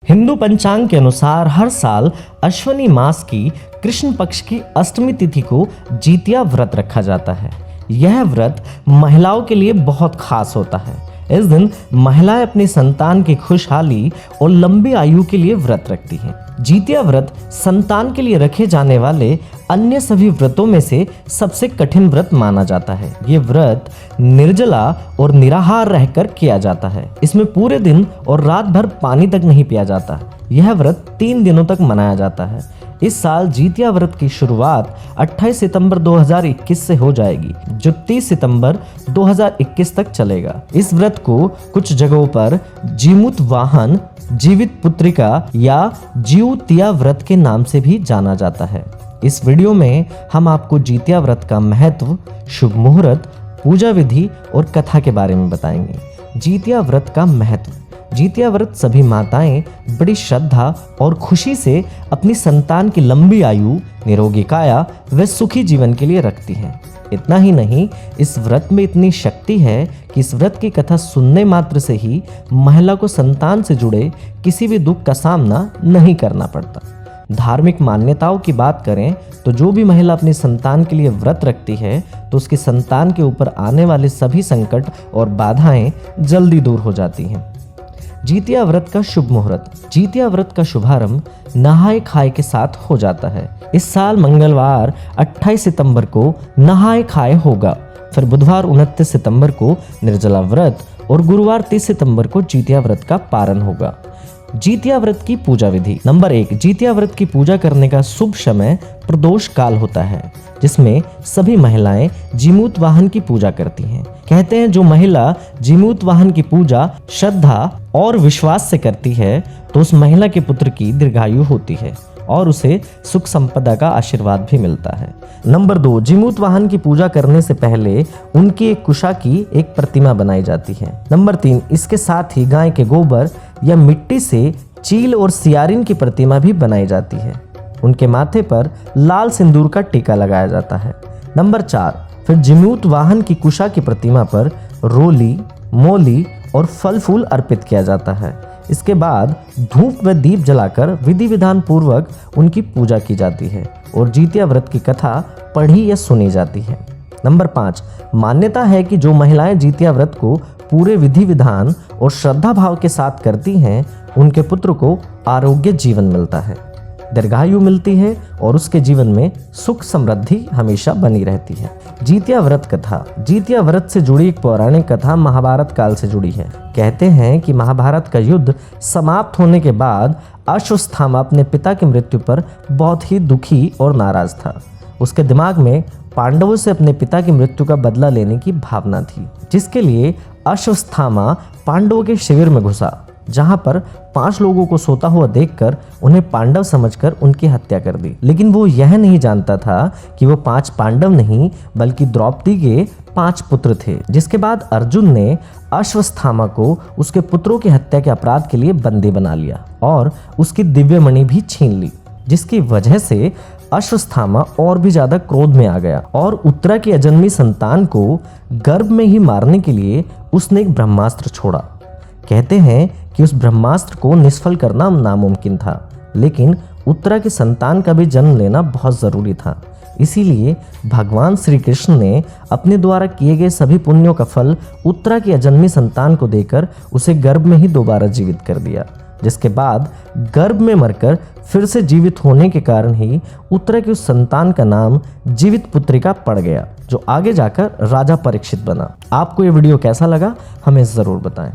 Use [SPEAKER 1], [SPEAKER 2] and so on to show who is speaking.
[SPEAKER 1] हिंदू पंचांग के अनुसार हर साल अश्विनी मास की कृष्ण पक्ष की अष्टमी तिथि को जितिया व्रत रखा जाता है। यह व्रत महिलाओं के लिए बहुत खास होता है। इस दिन महिलाएं अपनी संतान की खुशहाली और लंबी आयु के लिए व्रत रखती हैं। जितिया व्रत संतान के लिए रखे जाने वाले अन्य सभी व्रतों में से सबसे कठिन व्रत माना जाता है। ये व्रत निर्जला और निराहार रहकर किया जाता है। इसमें पूरे दिन और रात भर पानी तक नहीं पिया जाता। यह व्रत 3 दिनों तक मनाया जाता है। इस साल जितिया व्रत की शुरुआत 28 सितंबर 2021 से हो जाएगी, जो 30 सितंबर 2021 तक चलेगा। इस व्रत को कुछ जगहों पर जीमूत वाहन, जीवित पुत्रिका या जिउतिया व्रत के नाम से भी जाना जाता है। इस वीडियो में हम आपको जितिया व्रत का महत्व, शुभ मुहूर्त, पूजा विधि और कथा के बारे में बताएंगे। जितिया व्रत का महत्व। जितिया व्रत सभी माताएं बड़ी श्रद्धा और खुशी से अपनी संतान की लंबी आयु, निरोगी काया व सुखी जीवन के लिए रखती हैं। इतना ही नहीं, इस व्रत में इतनी शक्ति है कि इस व्रत की कथा सुनने मात्र से ही महिला को संतान से जुड़े किसी भी दुख का सामना नहीं करना पड़ता। धार्मिक मान्यताओं की बात करें तो जो भी महिला अपनी संतान के लिए व्रत रखती है तो उसकी संतान के ऊपर आने वाले सभी संकट और बाधाएं जल्दी दूर हो जाती हैं। जितिया व्रत का शुभ मुहूर्त। जितिया व्रत का शुभारंभ नहाए खाए के साथ हो जाता है। इस साल मंगलवार 28 सितंबर को नहाए खाए होगा, फिर बुधवार 29 सितंबर को निर्जला व्रत और गुरुवार 30 सितंबर को जितिया व्रत का पारण होगा। जितिया व्रत की पूजा विधि। नंबर 1, जितिया व्रत की पूजा करने का शुभ समय प्रदोष काल होता है, जिसमें सभी महिलाएं जीमूत वाहन की पूजा करती हैं। कहते हैं जो महिला जीमूत वाहन की पूजा श्रद्धा और विश्वास से करती है तो उस महिला के पुत्र की दीर्घायु होती है और उसे सुख संपदा का आशीर्वाद भी मिलता है। नंबर 2, जीमूत वाहन की पूजा करने से पहले उनकी एक कुशा की एक प्रतिमा बनाई जाती है। नंबर 3, इसके साथ ही गाय के गोबर या मिट्टी से चील और सियारिन की प्रतिमा भी बनाई जाती है। उनके माथे पर लाल सिंदूर का टीका लगाया जाता है। नंबर 4, फिर जीमूत वाहन की कुशा की प्रतिमा पर रोली, मोली और फल फूल अर्पित किया जाता है। इसके बाद धूप व दीप जलाकर विधि विधान पूर्वक उनकी पूजा की जाती है और जितिया व्रत की कथा पढ़ी या सुनी जाती है। नंबर 5, मान्यता है कि जो महिलाएं जितिया व्रत को पूरे विधि विधान और श्रद्धा भाव के साथ करती हैं, उनके पुत्र को आरोग्य जीवन मिलता है, दीर्घायु मिलती है और उसके जीवन में सुख समृद्धि हमेशा बनी रहती है। जितिया व्रत कथा। जितिया व्रत से जुड़ी एक पौराणिक कथा महाभारत काल से जुड़ी है। कहते हैं कि महाभारत का युद्ध समाप्त होने के बाद अश्वत्थामा अपने पिता की मृत्यु पर बहुत ही दुखी और नाराज था। उसके दिमाग में पांडवों से अपने पिता की मृत्यु का बदला लेने की भावना थी, जिसके लिए अश्वत्थामा पांडवों के शिविर में घुसा, जहां पर 5 लोगों को सोता हुआ देखकर उन्हें पांडव समझकर उनकी हत्या कर दी। लेकिन वो यह नहीं जानता था कि वो 5 पांडव नहीं बल्कि द्रौपदी के 5 पुत्र थे। जिसके बाद अर्जुन ने अश्वत्थामा को उसके पुत्रों की हत्या के अपराध के लिए बंदी बना लिया और उसकी दिव्य मणि भी छीन ली, जिसकी वजह से अश्वत्थामा और भी ज्यादा क्रोध में आ गया और उत्तरा की अजन्मी संतान को गर्भ में ही मारने के लिए उसने एक ब्रह्मास्त्र छोड़ा। कहते हैं कि उस ब्रह्मास्त्र को निष्फल करना नामुमकिन था, लेकिन उत्तरा की संतान का भी जन्म लेना बहुत जरूरी था। इसीलिए भगवान श्री कृष्ण ने अपने द्वारा किए गए सभी पुण्यों का फल उत्तरा की अजन्मी संतान को देकर उसे गर्भ में ही दोबारा जीवित कर दिया, जिसके बाद गर्भ में मरकर फिर से जीवित होने के कारण ही उत्तरा की उस संतान का नाम जीवित पुत्रिका पड़ गया, जो आगे जाकर राजा परीक्षित बना। आपको ये वीडियो कैसा लगा हमें जरूर बताएं।